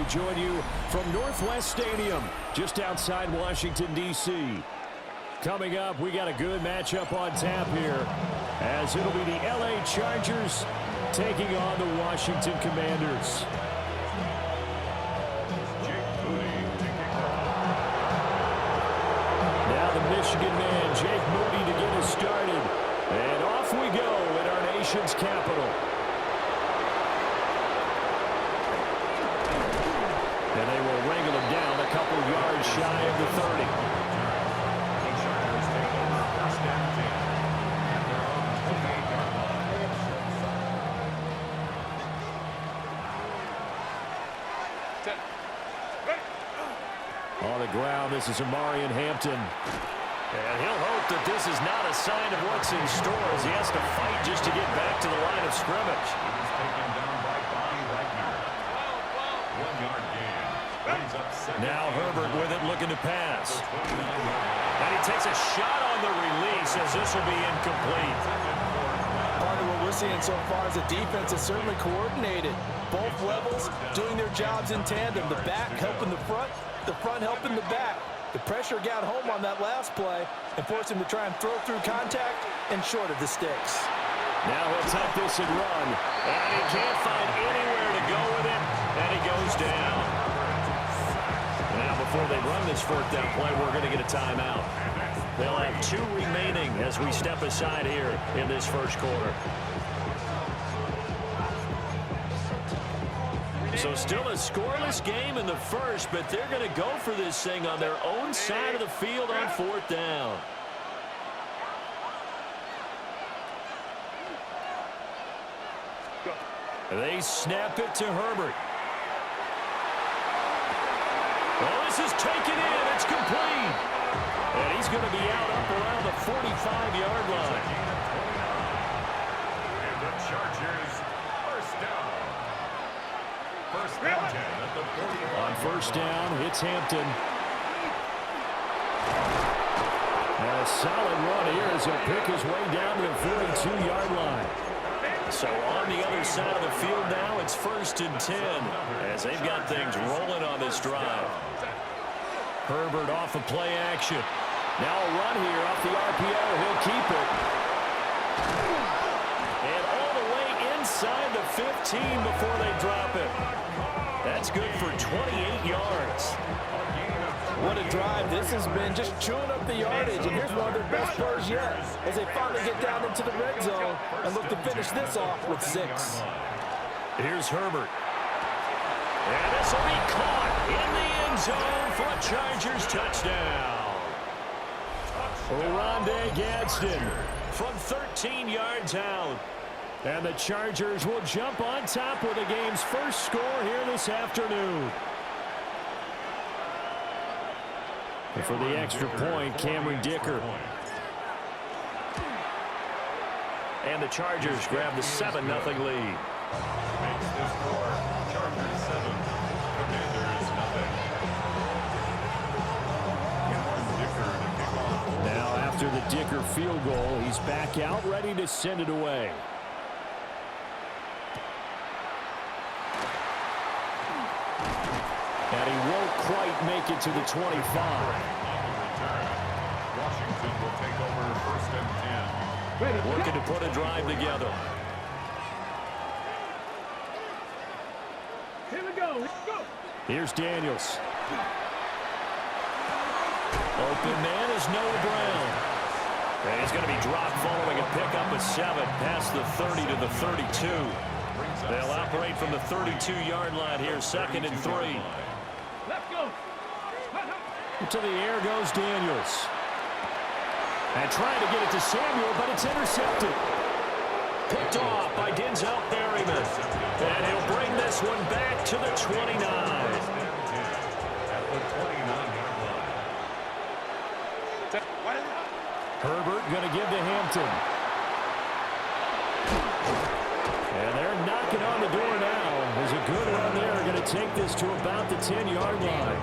join you from Northwest Stadium, just outside Washington, D.C. Coming up, we got a good matchup on tap here, as it'll be the L.A. Chargers taking on the Washington Commanders. Now the Michigan man, Jake Moody, to get us started. And off we go in our nation's capital. And they will wrangle him down a couple yards shy of the 30. On the ground, this is Amarian Hampton. And he'll hope that this is not a sign of what's in store as he has to fight just to get back to the line of scrimmage. Now Herbert with it, looking to pass. And he takes a shot on the release as this will be incomplete. Part of what we're seeing so far is the defense is certainly coordinated. Both levels doing their jobs in tandem. The back helping the front helping the back. The pressure got home on that last play and forced him to try and throw through contact and short of the sticks. Now he'll take this and run. And he can't find anywhere to go with it. And he goes down. Now before they run this fourth down play, we're going to get a timeout. They'll have 2 remaining as we step aside here in this first quarter. So still a scoreless game in the first, but they're going to go for this thing on their own side of the field on fourth down. They snap it to Herbert. Well, this is taken in. It's complete. And he's going to be out up around the 45-yard line. And the Chargers first down. First down at the 45. On first down, it's Hampton. And a solid run here as he'll pick his way down to the 42-yard line. So on the other side of the field now, it's first and 10 as they've got things rolling on this drive. Herbert off of play action. Now a run here off the RPO. He'll keep it. And all the way inside the 15 before they drop it. That's good for 28 yards. What a drive this has been, just chewing up the yardage. And here's one of their best plays yet as they finally get down into the red zone and look to finish this off with 6. Here's Herbert. And this will be caught in the end zone for a Chargers touchdown. Oronde Gadsden from 13 yards out. And the Chargers will jump on top with the game's first score here this afternoon. And for the extra point, Cameron Dicker. And the Chargers grab the 7-0 lead. Makes the score Chargers 7, Commanders nothing. Now after the Dicker field goal, he's back out ready to send it away. And he won't quite make it to the 25. Washington will take over first and 10. Looking to put a drive together. Here we go. Let's go. Here's Daniels. Open man is Noah Brown. And he's going to be dropped following a pickup of 7 past the 30 to the 32. They'll operate from the 32-yard line here, 2nd and 3. Let's go. To the air goes Daniels. And trying to get it to Samuel, but it's intercepted. Picked off by Denzel Berryman. And he'll bring this one back to the 29. Herbert going to give to Hampton. And they're knocking on the door now. There's a good run there. Going to take this to about the 10-yard line.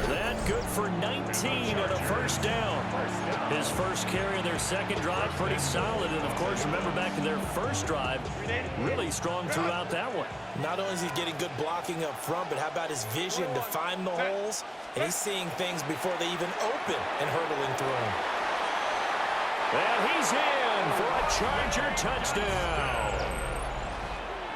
That good for 19 and a first down. His first carry of their second drive, pretty solid. And, of course, remember back to their first drive, really strong throughout that one. Not only is he getting good blocking up front, but how about his vision to find the holes? And he's seeing things before they even open and hurdling through them. And he's in for a Charger touchdown.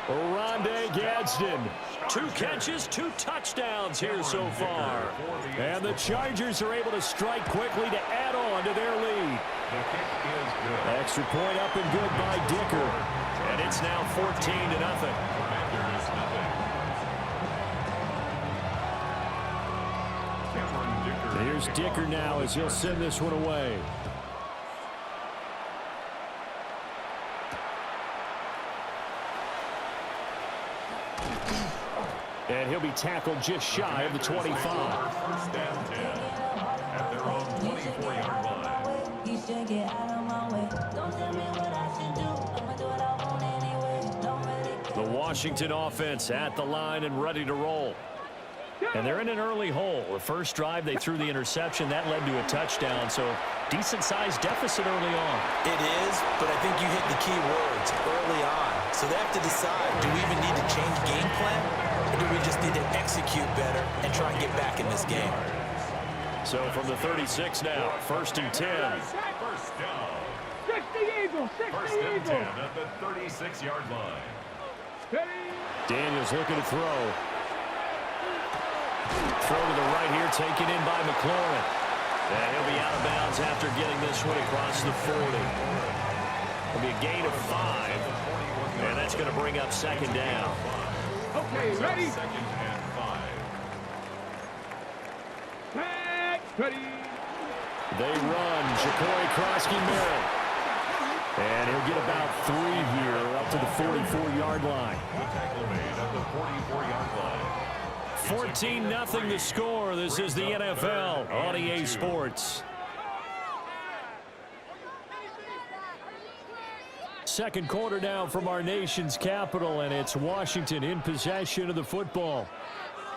Rondé Gadsden, 2 catches, 2 touchdowns here so far. And the Chargers are able to strike quickly to add on to their lead. Extra point up and good by Dicker. And it's now 14-0. Here's Dicker now as he'll send this one away. And he'll be tackled just shy of the 25. First down 10 at their own 24-yard line. The Washington offense at the line and ready to roll. And they're in an early hole. The first drive, they threw the interception. That led to a touchdown, so decent-sized deficit early on. It is, but I think you hit the key words early on. So they have to decide, do we even need to change game plan, or do we just need to execute better and try and get back in this game? So from the 36 now, 1st and 10. First down. 60 Eagles, 60 First and 10 Eagles. at the 36-yard line. Daniels looking to throw. Throw to the right here, taken in by McLaurin. And he'll be out of bounds after getting this one across the 40. It'll be a gain of 5. And that's going to bring up 2nd down. Okay, ready? 2nd and 5. Back, ready. They run. Ja'Cory Krosky-Merritt. And he'll get about 3 here up to the 44-yard line. The tackle made at the 44-yard line. 14-0 the score. This is the NFL on EA Sports. Second quarter now from our nation's capital, and it's Washington in possession of the football.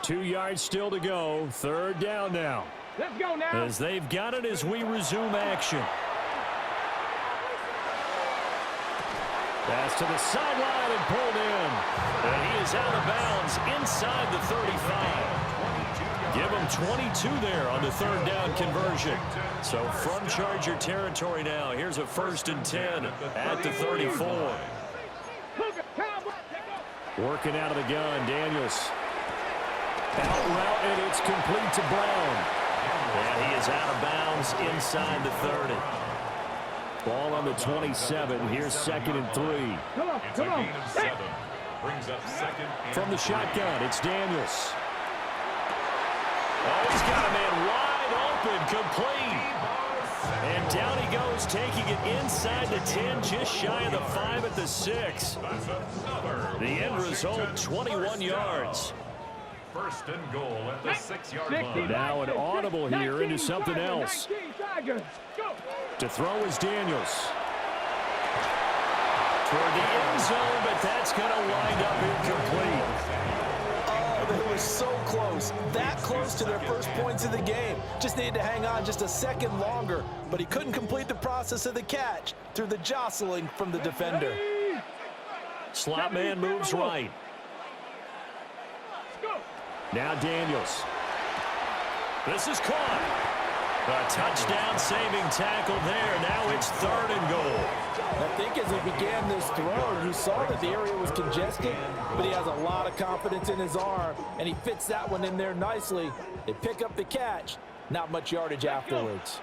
2 yards still to go. 3rd down now. Let's go now. As they've got it as we resume action. Pass to the sideline and pulled in. And he is out of bounds inside the 35. Give him 22 there on the 3rd down conversion. So from Charger territory now, here's a 1st and 10 at the 34. Working out of the gun, Daniels. Out route, and it's complete to Brown. And he is out of bounds inside the 30. Ball on the 27. Here's 2nd and 3. Come on, It's a come on. gain of 7. Brings up 2nd and From the 3. shotgun, it's Daniels. Oh, he's got a man wide open, complete. And down he goes, taking it inside the 10, just shy of the 5 at the 6. That's another. The end result, 21 yards. 1st and goal at the 6-yard line. Now an audible here into something else. 19 Tigers. Go. To throw is Daniels. Toward the end zone, but that's going to wind up incomplete. Oh, they were so close. That close to their first points of the game. Just needed to hang on just a second longer, but he couldn't complete the process of the catch through the jostling from the defender. Slot man moves right. Go. Now Daniels. This is caught. A touchdown saving tackle there. Now it's 3rd and goal. I think as he began this throw, you saw that the area was congested, but he has a lot of confidence in his arm, and he fits that one in there nicely. They pick up the catch. Not much yardage afterwards.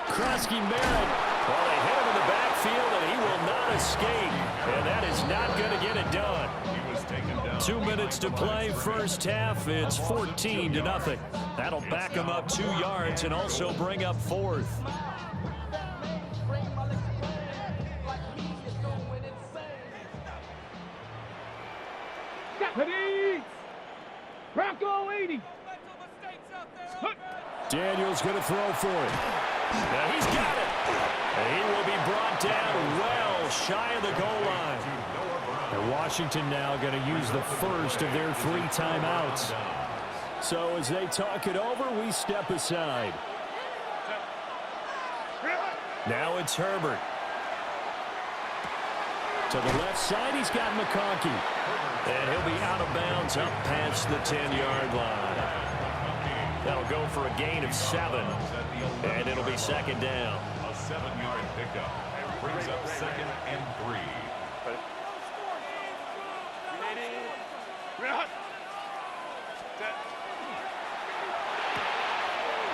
Krosky-Merritt. Well, they hit him in the backfield, and he will not escape. And that is not going to get it done. He was taken down. 2 minutes to play, first half. It's 14-0. That'll back him up 2 yards and also bring up 4th. Ready. Bronco 80. Daniels going to throw for it. Now he's got it. And he will be brought down well shy of the goal line. To Noah Brown. And Washington now going to use the first of their 3 timeouts. So as they talk it over, we step aside. Now it's Herbert. To the left side, he's got McConkey. And he'll be out of bounds up past the 10-yard line. That'll go for a gain of 7. And it'll be second down. A 7-yard pickup. Brings up 2nd and 3.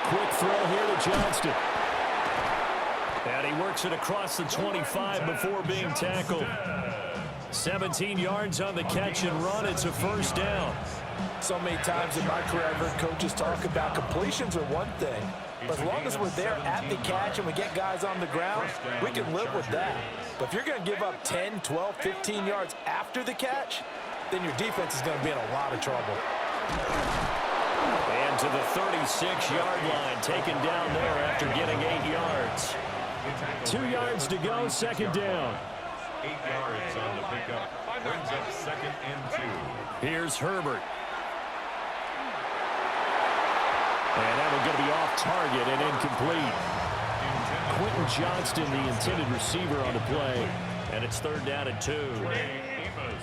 Quick throw here to Johnston. And he works it across the 25 before being tackled. 17 yards on the catch and run. It's a first down. So many times in my career, I've heard coaches talk about completions are one thing. But as long as we're there at the catch and we get guys on the ground, we can live with that. But if you're going to give up 10, 12, 15 yards after the catch, then your defense is going to be in a lot of trouble. And to the 36-yard line, taken down there after getting 8 yards. 2 yards to go, second down. 8 yards on the pickup. Brings up 2nd and 2. Here's Herbert. And that one going to be off target and incomplete. Quentin Johnston, the intended receiver on the play. And it's 3rd down and 2.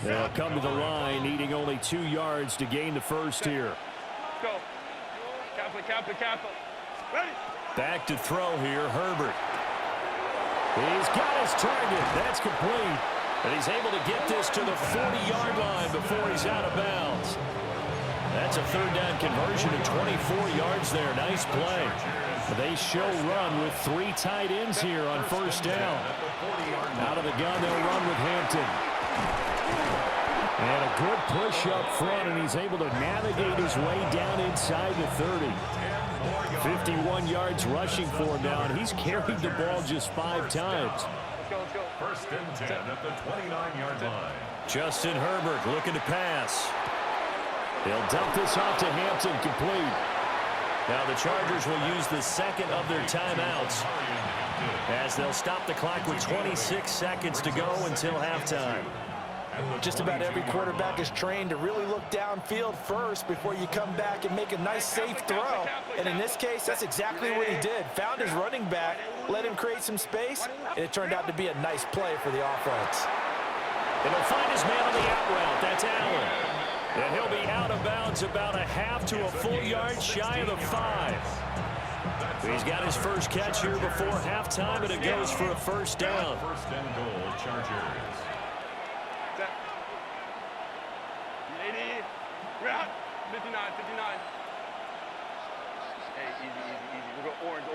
They'll come to the line, needing only 2 yards to gain the first here. Go. Kappa. Ready? Back to throw here, Herbert. He's got his target. That's complete. And he's able to get this to the 40-yard line before he's out of bounds. That's a 3rd down conversion of 24 yards there. Nice play. They show run with 3 tight ends here on first down. Out of the gun, they'll run with Hampton. And a good push up front, and he's able to navigate his way down inside the 30. 51 yards rushing for him now, and he's carried the ball just 5 times. Let's go. 1st and 10 at the 29-yard line. Justin Herbert looking to pass. They'll dump this off to Hampton, complete. Now the Chargers will use the 2nd of their timeouts as they'll stop the clock with 26 seconds to go until halftime. Just about every quarterback is trained to really look downfield first before you come back and make a nice, safe throw. And in this case, that's exactly what he did. Found his running back, let him create some space, and it turned out to be a nice play for the offense. And he'll find his man on the out route. That's Allen. And he'll be out of bounds about a half to a full yard shy of the 5. He's got his first catch here before halftime, and it goes for a first down. 1st and goal, Chargers. 59. Hey, easy. We'll go orange.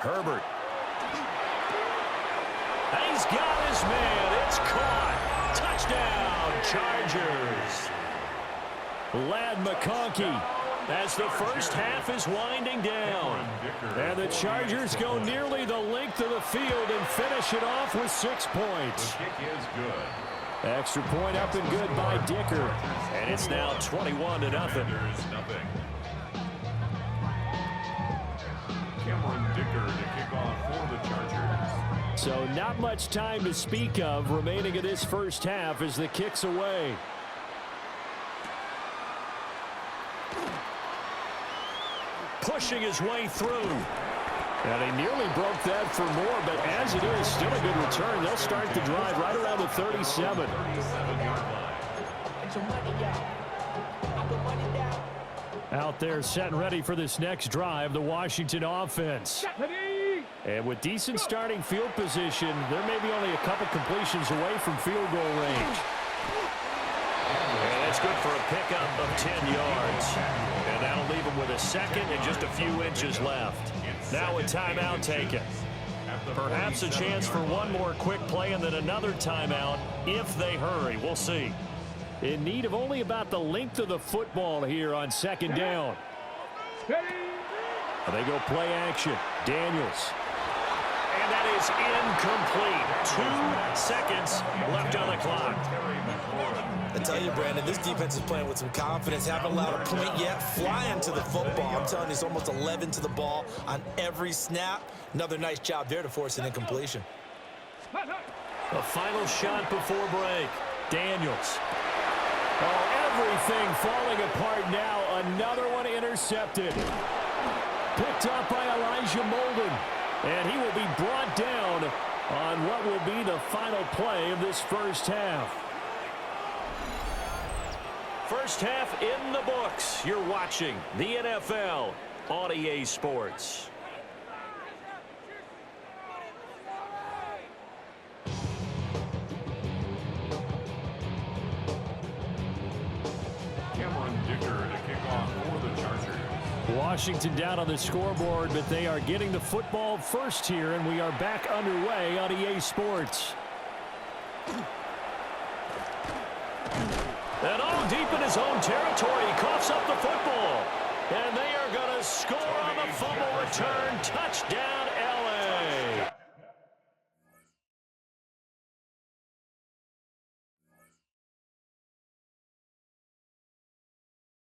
Herbert. And he's got his man. It's caught. Touchdown, Chargers. Lad McConkey as the first half is winding down. And the Chargers go nearly the length of the field and finish it off with 6 points. The kick is good. Extra point up and good by Dicker. And it's now 21-0. Cameron Dicker to kick off for the Chargers. So not much time to speak of remaining in this first half as the kick's away. Pushing his way through. And he nearly broke that for more, but as it is, still a good return. They'll start the drive right around the 37. Out there set and ready for this next drive, the Washington offense. And with decent starting field position, there may be only a couple completions away from field goal range. And that's good for a pickup of 10 yards. And that'll leave him with a 2nd and just a few inches left. Now a timeout taken. Perhaps a chance for one more quick play and then another timeout if they hurry. We'll see. In need of only about the length of the football here on 2nd down. They go play action. Daniels. And that is incomplete. 2 seconds left on the clock. I tell you, Brandon, this defense is playing with some confidence. Haven't allowed a point yet. Flying to the football. I'm telling you, it's almost 11 to the ball on every snap. Another nice job there to force an incompletion. A final shot before break. Daniels. Oh, everything falling apart now. Another one intercepted. Picked up by Elijah Molden. And he will be brought down on what will be the final play of this first half. First half in the books. You're watching the NFL on EA Sports. Washington down on the scoreboard, but they are getting the football first here, and we are back underway on EA Sports. And all deep in his own territory, he coughs up the football. And they are going to score on the fumble return. Touchdown.